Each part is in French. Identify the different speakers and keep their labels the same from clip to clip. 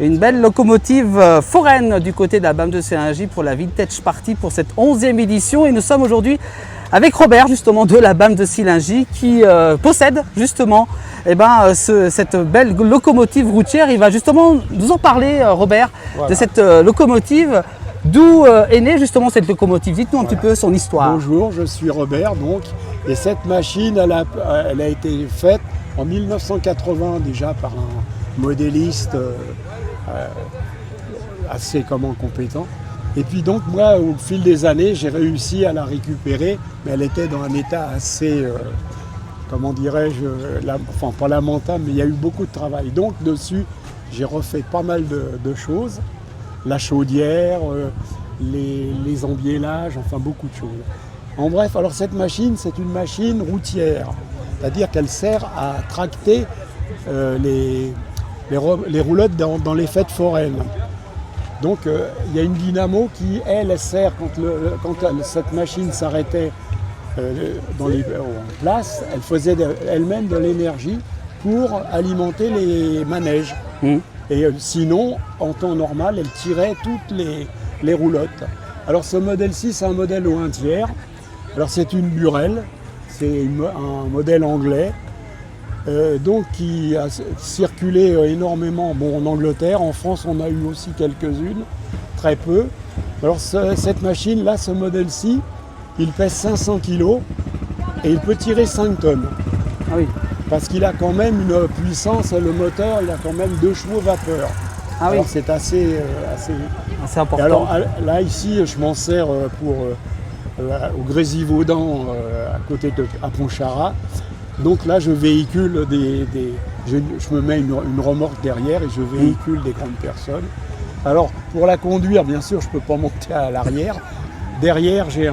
Speaker 1: Une belle locomotive foraine du côté de la BAM de Sillingy pour la Vintage Party pour cette 11e édition. Et nous sommes aujourd'hui avec Robert justement de la BAM de Sillingy qui possède justement cette belle locomotive routière. Il va justement nous en parler, Robert, voilà, de cette locomotive. D'où est née justement cette locomotive? Dites-nous un petit peu son histoire.
Speaker 2: Bonjour, je suis Robert donc, et cette machine elle a été faite en 1980 déjà par un modéliste assez compétent. Et puis donc moi au fil des années j'ai réussi à la récupérer, mais elle était dans un état assez, comment dirais-je, enfin pas lamentable, mais il y a eu beaucoup de travail. Donc dessus j'ai refait pas mal de choses. La chaudière, les embiélages, enfin beaucoup de choses. En bref, alors cette machine, c'est une machine routière, c'est-à-dire qu'elle sert à tracter les roulottes dans les fêtes foraines. Donc il y a une dynamo qui, elle sert, quand cette machine s'arrêtait en place, elle faisait elle-même de l'énergie pour alimenter les manèges. Et sinon, en temps normal, elle tirait toutes les roulottes. Alors ce modèle-ci, c'est un modèle au 1/3. Alors c'est une Burrell, c'est un modèle anglais, donc qui a circulé énormément en Angleterre. En France, on a eu aussi quelques-unes, très peu. Alors cette machine-là, ce modèle-ci, il pèse 500 kg et il peut tirer 5 tonnes.
Speaker 1: Ah oui.
Speaker 2: Parce qu'il a quand même une puissance, le moteur, il a quand même 2 chevaux vapeur.
Speaker 1: Ah oui.
Speaker 2: Alors c'est assez
Speaker 1: important.
Speaker 2: Et alors là, ici, je m'en sers pour au Grésivaudan, à côté à Pontcharrat. Donc là, je véhicule je me mets une remorque derrière et je véhicule des grandes personnes. Alors, pour la conduire, bien sûr, je ne peux pas monter à l'arrière. Derrière, j'ai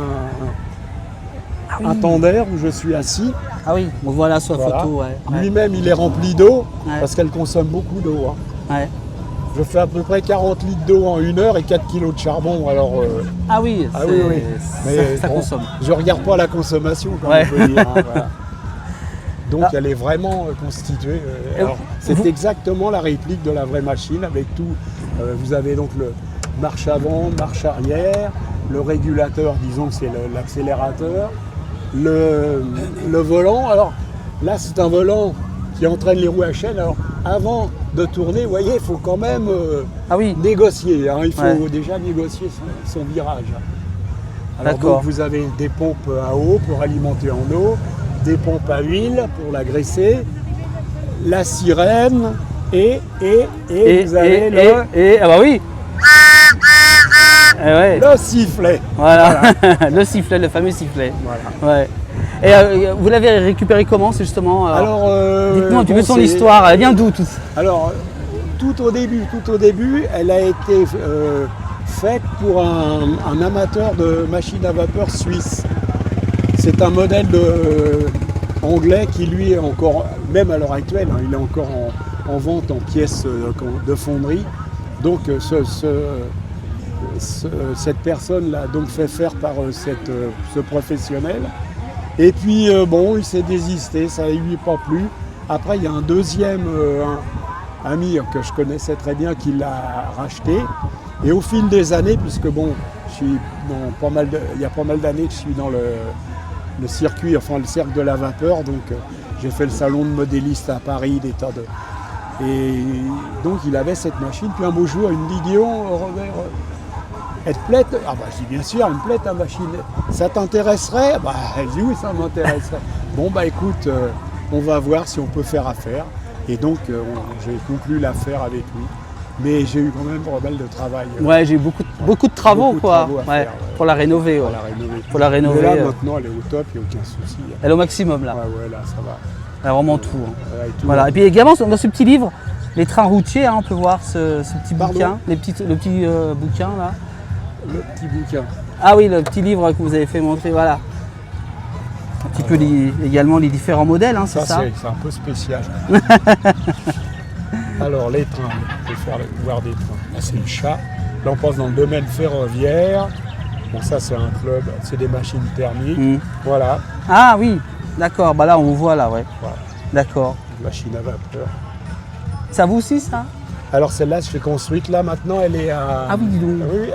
Speaker 2: un tender où je suis assis.
Speaker 1: Ah oui, on voit là sur la photo. Ouais.
Speaker 2: Lui-même, il est rempli d'eau, parce qu'elle consomme beaucoup d'eau.
Speaker 1: Ouais.
Speaker 2: Je fais à peu près 40 litres d'eau en 1 heure et 4 kilos de charbon. Alors,
Speaker 1: ah oui,
Speaker 2: oui. Mais
Speaker 1: ça consomme.
Speaker 2: Je ne regarde pas la consommation, comme on peut dire. Voilà. Donc elle est vraiment constituée. C'est exactement la réplique de la vraie machine avec tout. Vous avez donc le marche avant, marche arrière, le régulateur, disons que c'est l'accélérateur, le volant. Alors là, c'est un volant qui entraîne les roues à chaîne. Alors avant de tourner, vous voyez, il faut quand même négocier. Il faut déjà négocier son virage. Alors donc vous avez des pompes à eau pour alimenter en eau, des pompes à huile pour la graisser, la sirène et vous avez le sifflet.
Speaker 1: Voilà. Le sifflet, le fameux sifflet. Voilà. Ouais. Et vous l'avez récupéré comment, c'est justement dites-nous un petit peu son histoire, elle vient d'où tout ça?
Speaker 2: Alors, tout au début, elle a été faite pour un amateur de machines à vapeur suisse. C'est un modèle anglais qui, lui, est encore, même à l'heure actuelle, il est encore en vente en pièces de fonderie. Donc, cette personne l'a donc fait faire par ce professionnel. Et puis, il s'est désisté, ça ne lui est pas plu. Après, il y a un deuxième ami que je connaissais très bien qui l'a racheté. Et au fil des années, puisque je suis il y a pas mal d'années que je suis dans le circuit, enfin le cercle de la vapeur, donc j'ai fait le salon de modéliste à Paris, des tas de... Et donc il avait cette machine, puis un beau jour il me dit Guillaume, Robert, elle te plaît? Ah bah je dis bien sûr, elle me plaît ta machine. Ça t'intéresserait? Bah elle dit oui, ça m'intéresserait. Bon bah écoute, on va voir si on peut faire affaire. Et donc j'ai conclu l'affaire avec lui. Mais j'ai eu quand même pas mal de travail.
Speaker 1: Ouais, j'ai eu beaucoup de travaux, faire, pour la rénover. Pour la rénover.
Speaker 2: Mais là, maintenant, elle est au top, il n'y a aucun souci.
Speaker 1: Elle est au maximum, là.
Speaker 2: Ouais, là, ça va.
Speaker 1: Elle a vraiment tout. Voilà. Et puis également, dans ce petit livre, les trains routiers, on peut voir ce petit bouquin, le petit bouquin, là.
Speaker 2: Le petit bouquin.
Speaker 1: Ah oui, le petit livre que vous avez fait montrer, voilà. Un petit peu également les différents modèles, c'est ça?
Speaker 2: C'est un peu spécial. Alors les trains, on peut voir des trains. Là c'est le chat. Là on passe dans le domaine ferroviaire. Bon ça c'est un club, c'est des machines thermiques. Voilà.
Speaker 1: Ah oui, d'accord. Bah là on voit là, ouais.
Speaker 2: Voilà.
Speaker 1: D'accord.
Speaker 2: Machine à vapeur.
Speaker 1: Ça vous aussi ça?
Speaker 2: Alors celle-là, je l'ai construite là maintenant, elle est à...
Speaker 1: Ah oui, dis donc.
Speaker 2: Oui,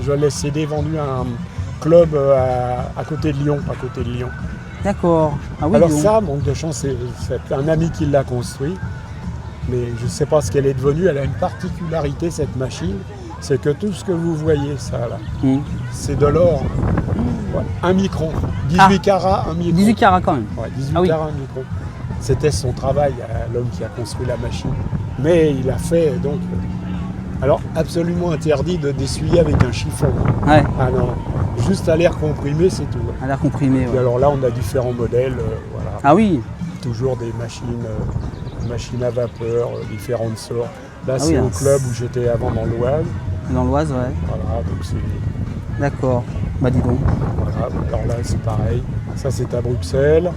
Speaker 2: je l'ai cédée, vendue à un club à côté de Lyon,
Speaker 1: D'accord. Ah oui,
Speaker 2: Alors
Speaker 1: dis donc.
Speaker 2: ça, manque de chance, c'est un ami qui l'a construit, mais je ne sais pas ce qu'elle est devenue. Elle a une particularité, cette machine, c'est que tout ce que vous voyez, ça là, c'est de l'or. Ouais, 1 micron, 18 carats, 1 micron.
Speaker 1: 18 carats quand même.
Speaker 2: Ouais, 18
Speaker 1: Ah oui.
Speaker 2: carats, 1 micron. C'était son travail, l'homme qui a construit la machine. Mais il a fait donc... alors absolument interdit d'essuyer avec un chiffon.
Speaker 1: Ouais,
Speaker 2: Ah non, juste à l'air comprimé, c'est tout.
Speaker 1: à l'air comprimé.
Speaker 2: Et
Speaker 1: Ouais.
Speaker 2: alors là, on a différents modèles, voilà.
Speaker 1: Ah oui,
Speaker 2: Toujours des machines à vapeur, différentes sortes. Là,
Speaker 1: Ah
Speaker 2: c'est
Speaker 1: oui,
Speaker 2: au
Speaker 1: hein.
Speaker 2: club où j'étais avant dans l'Oise.
Speaker 1: dans l'Oise, ouais.
Speaker 2: Voilà, donc c'est...
Speaker 1: D'accord. Bah dis donc.
Speaker 2: Voilà, alors là, c'est pareil. Ça, c'est à Bruxelles.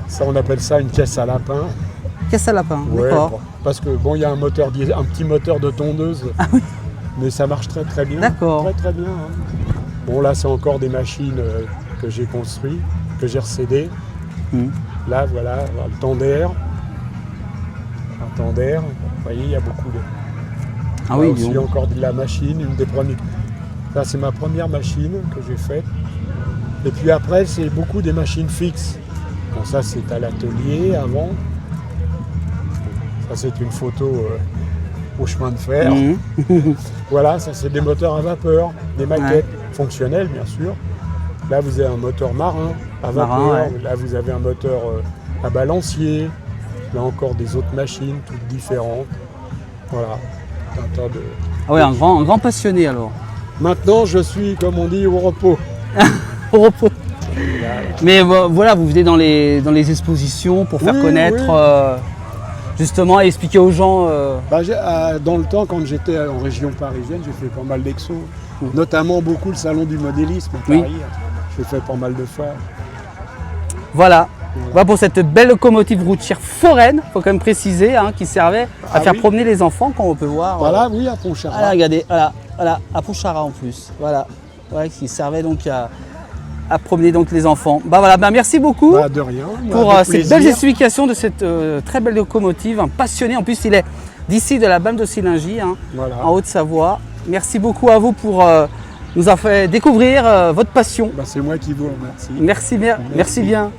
Speaker 2: Ça, on appelle ça une caisse à lapin.
Speaker 1: Caisse à lapin,
Speaker 2: Ouais,
Speaker 1: d'accord.
Speaker 2: bon, parce que bon, il y a un moteur diesel, un petit moteur de tondeuse.
Speaker 1: Ah oui.
Speaker 2: Mais ça marche très très bien.
Speaker 1: D'accord.
Speaker 2: Très très bien. Hein. Bon, là, c'est encore des machines que j'ai construites, que j'ai recédées. Là, voilà, le Tender. Un Tender. Vous voyez, il y a beaucoup de...
Speaker 1: Ah
Speaker 2: Là
Speaker 1: oui,
Speaker 2: aussi,
Speaker 1: dis donc.
Speaker 2: encore de la machine, une des premières. Là, c'est ma première machine que j'ai faite. Et puis après, c'est beaucoup des machines fixes. Bon, ça, c'est à l'atelier avant. Ça, c'est une photo au chemin de fer. Voilà, ça, c'est des moteurs à vapeur, des maquettes fonctionnelles, bien sûr. Là, vous avez un moteur marin à vapeur.
Speaker 1: Marin, ouais.
Speaker 2: Là, vous avez un moteur à balancier. Là, encore des autres machines, toutes différentes. Voilà, un tas de...
Speaker 1: Ah ouais, un grand passionné alors.
Speaker 2: Maintenant, je suis, comme on dit, au repos.
Speaker 1: Au repos. Mais voilà, vous venez dans les expositions pour faire
Speaker 2: Oui,
Speaker 1: connaître,
Speaker 2: oui.
Speaker 1: justement, et expliquer aux gens.
Speaker 2: Dans le temps, quand j'étais en région parisienne, j'ai fait pas mal d'exos. Notamment beaucoup le salon du modélisme à
Speaker 1: Oui.
Speaker 2: Paris. J'ai fait pas mal de fois.
Speaker 1: Voilà. Voilà pour cette belle locomotive routière foraine, il faut quand même préciser, hein, qui servait à
Speaker 2: Ah
Speaker 1: faire
Speaker 2: oui.
Speaker 1: promener les enfants, comme on peut voir.
Speaker 2: Voilà, oui, à Pontcharrat.
Speaker 1: Voilà, regardez, voilà, à Pontcharrat en plus. Voilà, qui servait donc à promener donc les enfants. Bah voilà, merci beaucoup
Speaker 2: Bah, de rien.
Speaker 1: pour
Speaker 2: avec
Speaker 1: ces
Speaker 2: plaisir.
Speaker 1: belles explications de cette très belle locomotive. Un passionné, en plus il est d'ici de la BAM de Sillingy, hein,
Speaker 2: Voilà.
Speaker 1: en Haute-Savoie. Merci beaucoup à vous pour nous avoir fait découvrir votre passion.
Speaker 2: Bah, c'est moi qui vous remercie.
Speaker 1: Merci bien.